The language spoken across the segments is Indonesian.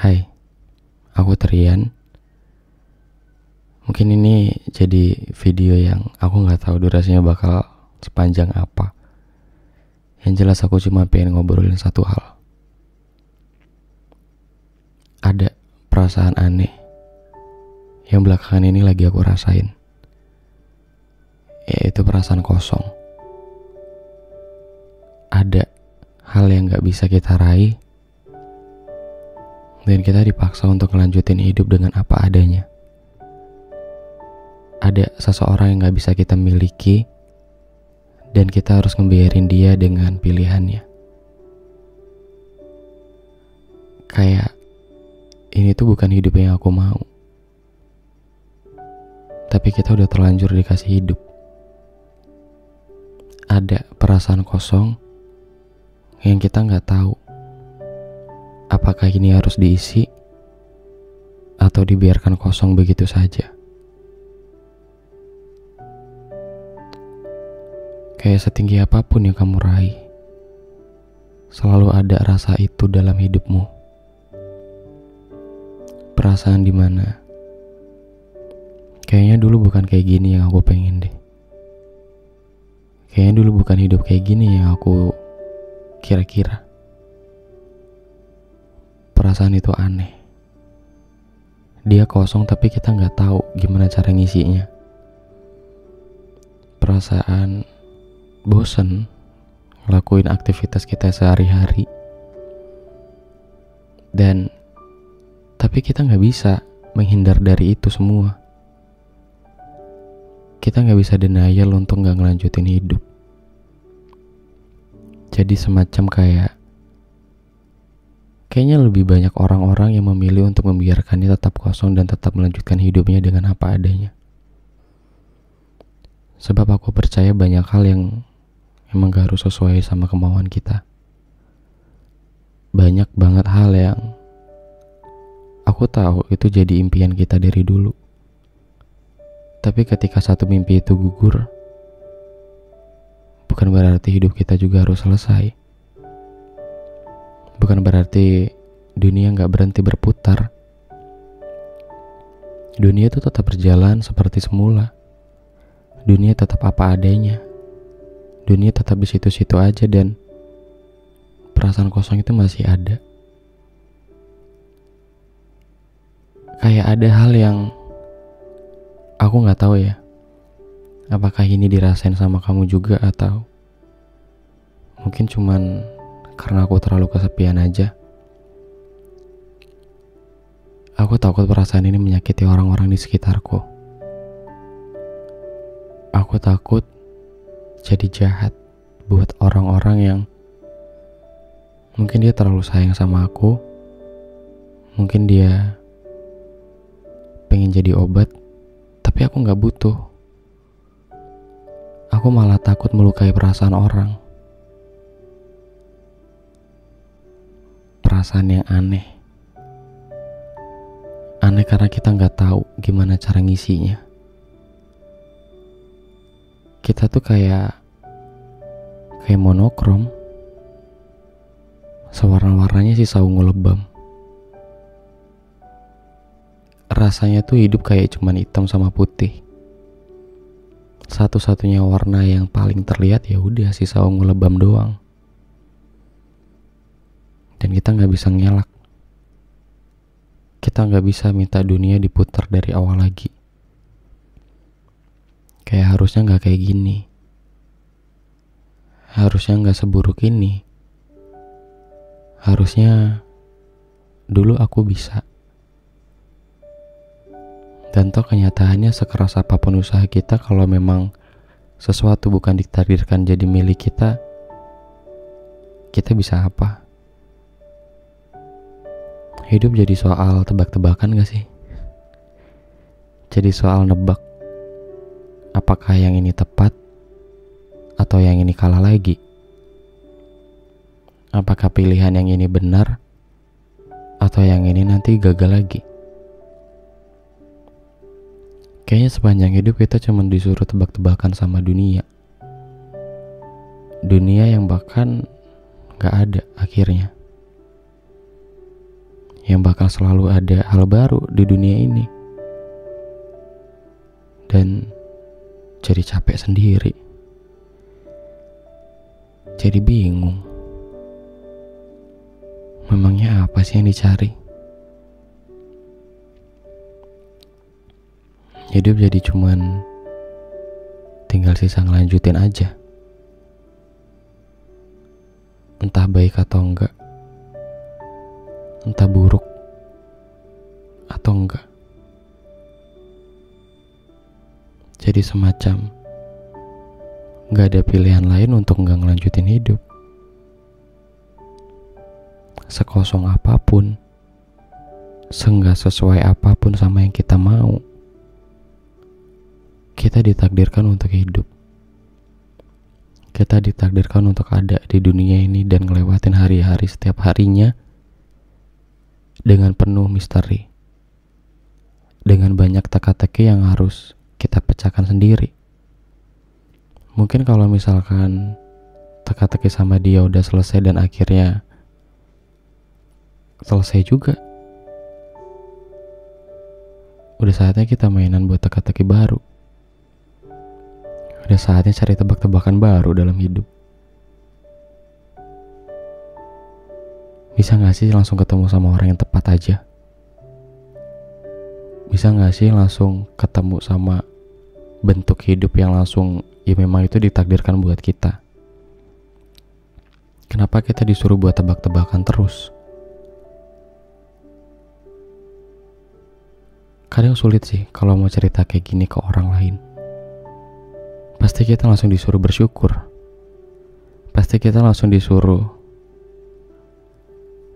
Hai, aku Trian. Mungkin ini jadi video yang aku gak tahu durasinya bakal sepanjang apa. Yang jelas aku cuma pengen ngobrolin satu hal. Ada perasaan aneh yang belakangan ini lagi aku rasain, yaitu perasaan kosong. Ada hal yang gak bisa kita raih, dan kita dipaksa untuk ngelanjutin hidup dengan apa adanya. Ada seseorang yang gak bisa kita miliki, dan kita harus ngebiarin dia dengan pilihannya. Kayak ini tuh bukan hidup yang aku mau, tapi kita udah terlanjur dikasih hidup. Ada perasaan kosong yang kita gak tahu apakah ini harus diisi atau dibiarkan kosong begitu saja. Kayak setinggi apapun yang kamu raih, selalu ada rasa itu dalam hidupmu. Perasaan dimana kayaknya dulu bukan kayak gini yang aku pengen deh. Kayaknya dulu bukan hidup kayak gini yang aku kira-kira. Perasaan itu aneh. Dia kosong tapi kita gak tahu gimana cara ngisinya. Perasaan bosen ngelakuin aktivitas kita sehari-hari. Dan tapi kita gak bisa menghindar dari itu semua. Kita gak bisa denial untuk gak ngelanjutin hidup. Jadi semacam kayaknya lebih banyak orang-orang yang memilih untuk membiarkannya tetap kosong dan tetap melanjutkan hidupnya dengan apa adanya. Sebab aku percaya banyak hal yang emang gak harus sesuai sama kemauan kita. Banyak banget hal yang aku tahu itu jadi impian kita dari dulu. Tapi ketika satu mimpi itu gugur, bukan berarti hidup kita juga harus selesai. Bukan berarti dunia gak berhenti berputar. Dunia itu tetap berjalan seperti semula. Dunia tetap apa adanya. Dunia tetap di situ-situ aja dan perasaan kosong itu masih ada. Kayak ada hal yang aku gak tahu ya, apakah ini dirasain sama kamu juga atau mungkin cuman karena aku terlalu kesepian aja. Aku takut perasaan ini menyakiti orang-orang di sekitarku. Aku takut jadi jahat buat orang-orang yang mungkin dia terlalu sayang sama aku. Mungkin dia pengen jadi obat, tapi aku gak butuh. Aku malah takut melukai perasaan orang. Perasaan yang aneh. Aneh karena kita gak tahu gimana cara ngisinya. Kita tuh kayak monokrom. Sewarna-warnanya sisa ungu lebam. Rasanya tuh hidup kayak cuman hitam sama putih. Satu-satunya warna yang paling terlihat ya udah sisa ungu lebam doang. Dan kita gak bisa ngelak. Kita gak bisa minta dunia diputar dari awal lagi. Kayak harusnya gak kayak gini. Harusnya gak seburuk ini. Harusnya dulu aku bisa. Dan toh kenyataannya sekeras apapun usaha kita, kalau memang sesuatu bukan ditakdirkan jadi milik kita, kita bisa apa? Hidup jadi soal tebak-tebakan gak sih? Jadi soal nebak apakah yang ini tepat atau yang ini kalah lagi. Apakah pilihan yang ini benar atau yang ini nanti gagal lagi. Kayaknya sepanjang hidup kita cuma disuruh tebak-tebakan sama dunia. Dunia yang bahkan gak ada akhirnya. yang bakal selalu ada hal baru di dunia ini. Dan jadi capek sendiri. Jadi bingung. Memangnya apa sih yang dicari? Hidup jadi cuman tinggal sisa ngelanjutin aja. Entah baik atau enggak, entah buruk atau enggak. Jadi semacam gak ada pilihan lain untuk gak ngelanjutin hidup. Sekosong apapun, seenggak sesuai apapun sama yang kita mau, kita ditakdirkan untuk hidup. Kita ditakdirkan untuk ada di dunia ini dan ngelewatin hari-hari setiap harinya dengan penuh misteri, dengan banyak teka-teki yang harus kita pecahkan sendiri. Mungkin kalau misalkan teka-teki sama dia udah selesai dan akhirnya selesai juga, udah saatnya kita mainan buat teka-teki baru. Udah saatnya cari tebak-tebakan baru dalam hidup. Bisa gak sih langsung ketemu sama orang yang tepat aja? Bisa gak sih langsung ketemu sama bentuk hidup yang langsung ya memang itu ditakdirkan buat kita? Kenapa kita disuruh buat tebak-tebakan terus? Kadang sulit sih kalau mau cerita kayak gini ke orang lain. Pasti kita langsung disuruh bersyukur. Pasti kita langsung disuruh,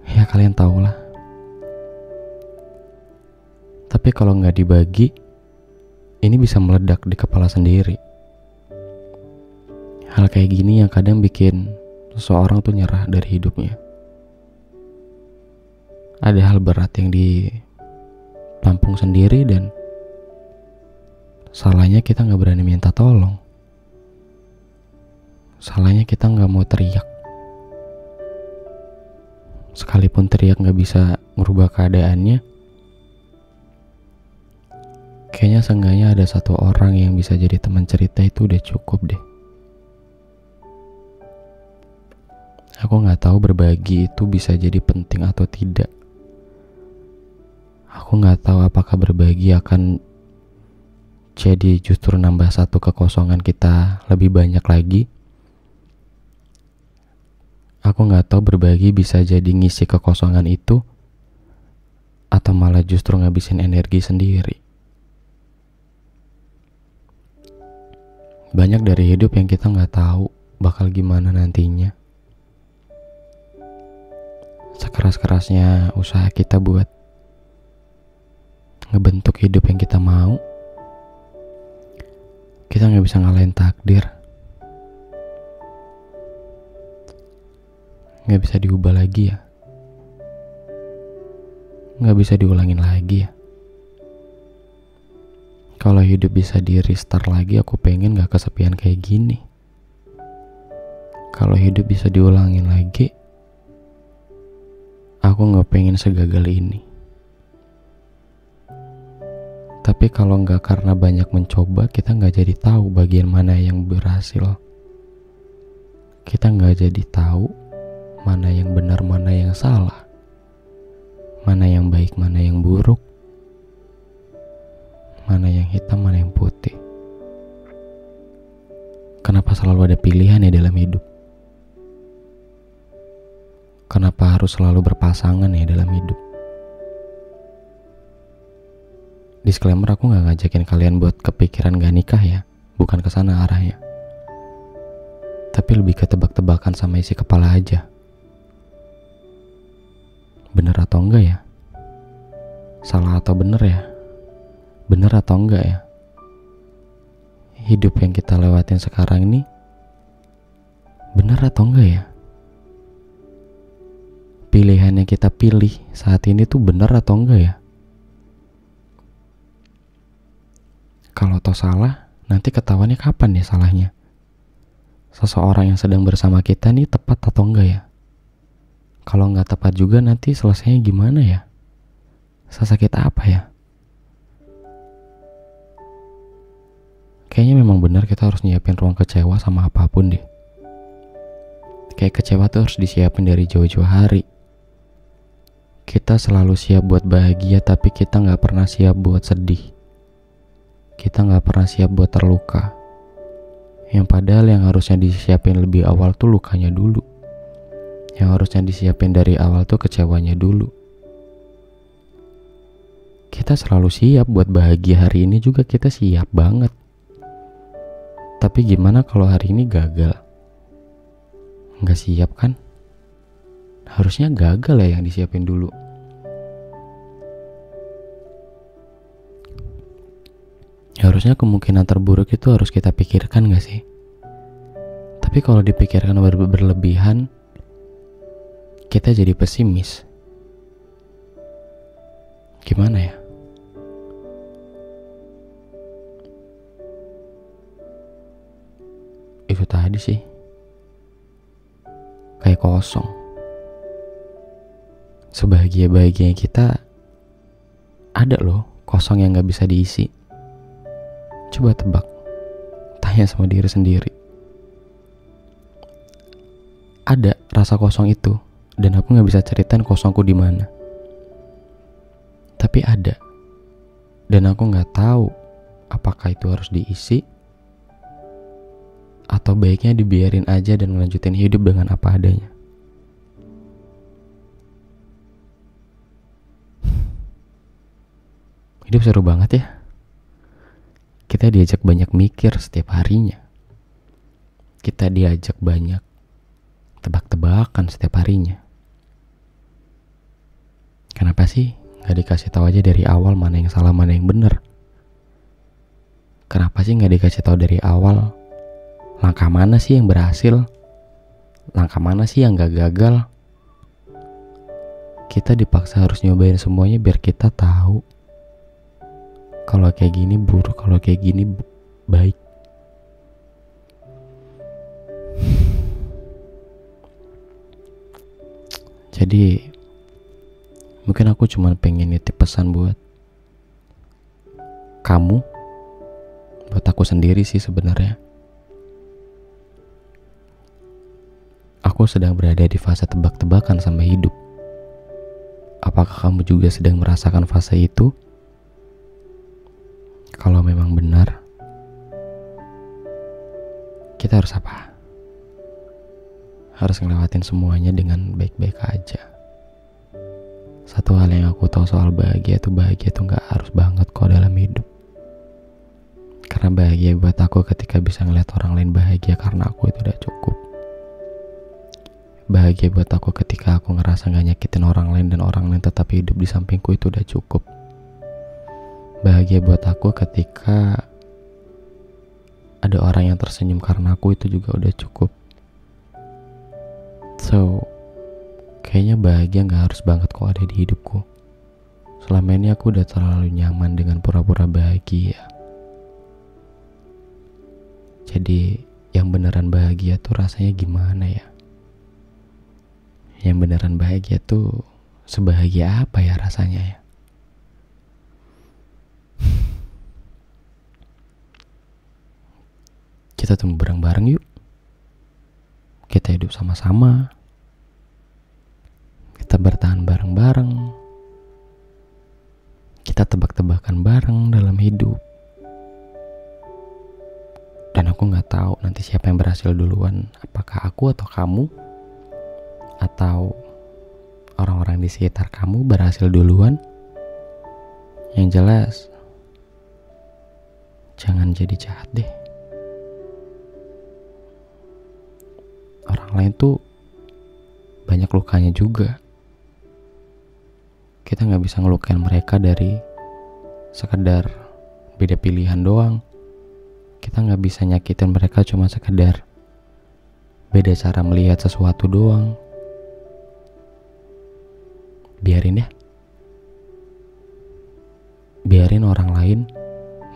ya kalian tahu lah. Tapi kalau nggak dibagi, ini bisa meledak di kepala sendiri. Hal kayak gini yang kadang bikin seseorang tuh nyerah dari hidupnya. Ada hal berat yang ditampung sendiri dan salahnya kita nggak berani minta tolong. Salahnya kita nggak mau teriak. Sekalipun teriak nggak bisa merubah keadaannya, kayaknya seenggaknya ada satu orang yang bisa jadi teman cerita itu udah cukup deh. Aku nggak tahu berbagi itu bisa jadi penting atau tidak. Aku nggak tahu apakah berbagi akan jadi justru nambah satu kekosongan kita lebih banyak lagi. Aku nggak tahu berbagi bisa jadi ngisi kekosongan itu atau malah justru ngabisin energi sendiri. Banyak dari hidup yang kita nggak tahu bakal gimana nantinya. Sekeras-kerasnya usaha kita buat ngebentuk hidup yang kita mau, kita nggak bisa ngalahin takdir. Nggak bisa diubah lagi ya. Nggak bisa diulangin lagi ya. Kalau hidup bisa di restart lagi, aku pengen gak kesepian kayak gini. Kalau hidup bisa diulangin lagi, aku gak pengen segagal ini. Tapi kalau gak karena banyak mencoba, kita gak jadi tahu bagian mana yang berhasil. Kita gak jadi tahu mana yang benar, mana yang salah, mana yang baik, mana yang buruk, mana yang hitam, mana yang putih. Kenapa selalu ada pilihan ya dalam hidup? Kenapa harus selalu berpasangan ya dalam hidup? Disclaimer, aku gak ngajakin kalian buat kepikiran gak nikah ya. Bukan kesana arahnya. Tapi lebih ke tebak-tebakan sama isi kepala aja. Bener atau enggak ya? Salah atau bener ya? Bener atau enggak ya? Hidup yang kita lewatin sekarang ini bener atau enggak ya? Pilihan yang kita pilih saat ini tuh bener atau enggak ya? Kalau toh salah, nanti ketahuannya kapan ya salahnya? Seseorang yang sedang bersama kita nih tepat atau enggak ya? Kalau nggak tepat juga nanti selesainya gimana ya? Sesakit apa ya? Kayaknya memang benar kita harus nyiapin ruang kecewa sama apapun deh. Kayak kecewa tuh harus disiapin dari jauh-jauh hari. Kita selalu siap buat bahagia, tapi kita gak pernah siap buat sedih. Kita gak pernah siap buat terluka. Yang padahal yang harusnya disiapin lebih awal tuh lukanya dulu. Yang harusnya disiapin dari awal tuh kecewanya dulu. Kita selalu siap buat bahagia, hari ini juga kita siap banget. Tapi gimana kalau hari ini gagal? Nggak siap kan? Harusnya gagal ya yang disiapin dulu. Harusnya kemungkinan terburuk itu harus kita pikirkan gak sih? Tapi kalau dipikirkan berlebihan, kita jadi pesimis. Gimana ya? Itu tadi sih, kayak kosong. Sebahagia-bahagianya kita, ada loh kosong yang gak bisa diisi. Coba tebak, tanya sama diri sendiri. Ada rasa kosong itu, dan aku gak bisa ceritain kosongku di mana. Tapi ada, dan aku gak tahu apakah itu harus diisi atau baiknya dibiarin aja dan melanjutin hidup dengan apa adanya. Hidup seru banget ya. Kita diajak banyak mikir setiap harinya. Kita diajak banyak tebak-tebakan setiap harinya. Kenapa sih gak dikasih tahu aja dari awal mana yang salah, mana yang benar? Kenapa sih gak dikasih tahu dari awal langkah mana sih yang berhasil, langkah mana sih yang gak gagal? Kita dipaksa harus nyobain semuanya biar kita tahu kalau kayak gini buruk, kalau kayak gini baik. Jadi mungkin aku cuma pengen nitip pesan buat kamu, buat aku sendiri sih sebenarnya. Aku sedang berada di fase tebak-tebakan sama hidup. Apakah kamu juga sedang merasakan fase itu? Kalau memang benar, kita harus apa? Harus ngelewatin semuanya dengan baik-baik aja. Satu hal yang aku tahu soal bahagia tuh gak harus banget kok dalam hidup. Karena bahagia buat aku ketika bisa ngeliat orang lain bahagia karena aku itu udah cukup. Bahagia buat aku ketika aku ngerasa gak nyakitin orang lain dan orang lain tetap hidup di sampingku, itu udah cukup. Bahagia buat aku ketika ada orang yang tersenyum karena aku, itu juga udah cukup. So, kayaknya bahagia gak harus banget kok ada di hidupku. Selama ini aku udah terlalu nyaman dengan pura-pura bahagia. Jadi, yang beneran bahagia tuh rasanya gimana ya? Yang beneran bahagia tuh sebahagia apa ya rasanya ya? Kita tumbuh bareng-bareng yuk. Kita hidup sama-sama. Kita bertahan bareng-bareng. Kita tebak-tebakan bareng dalam hidup. Dan aku gak tahu nanti siapa yang berhasil duluan. Apakah aku atau kamu? Atau orang-orang di sekitar kamu berhasil duluan? Yang jelas, jangan jadi jahat deh. Orang lain tuh banyak lukanya juga. Kita gak bisa ngelukain mereka dari sekedar beda pilihan doang. Kita gak bisa nyakitin mereka cuma sekedar beda cara melihat sesuatu doang. Biarin ya. Biarin orang lain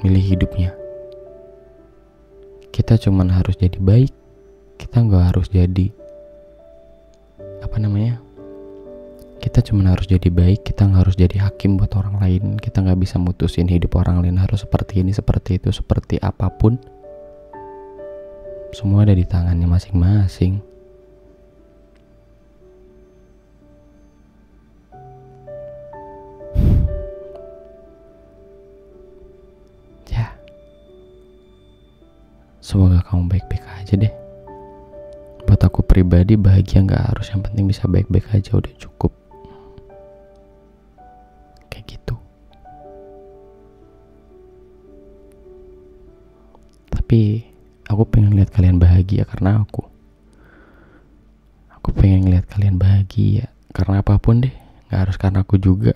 milih hidupnya. Kita cuman harus jadi baik. Kita gak harus jadi Kita cuma harus jadi baik, kita nggak harus jadi hakim buat orang lain. Kita nggak bisa mutusin hidup orang lain harus seperti ini, seperti itu, seperti apapun. Semua ada di tangannya masing-masing. Ya, semoga kamu baik-baik aja deh. Buat aku pribadi, bahagia nggak harus, yang penting bisa baik-baik aja udah cukup. Kayak gitu. Tapi aku pengen lihat kalian bahagia karena aku pengen lihat kalian bahagia karena apapun deh, nggak harus karena aku juga.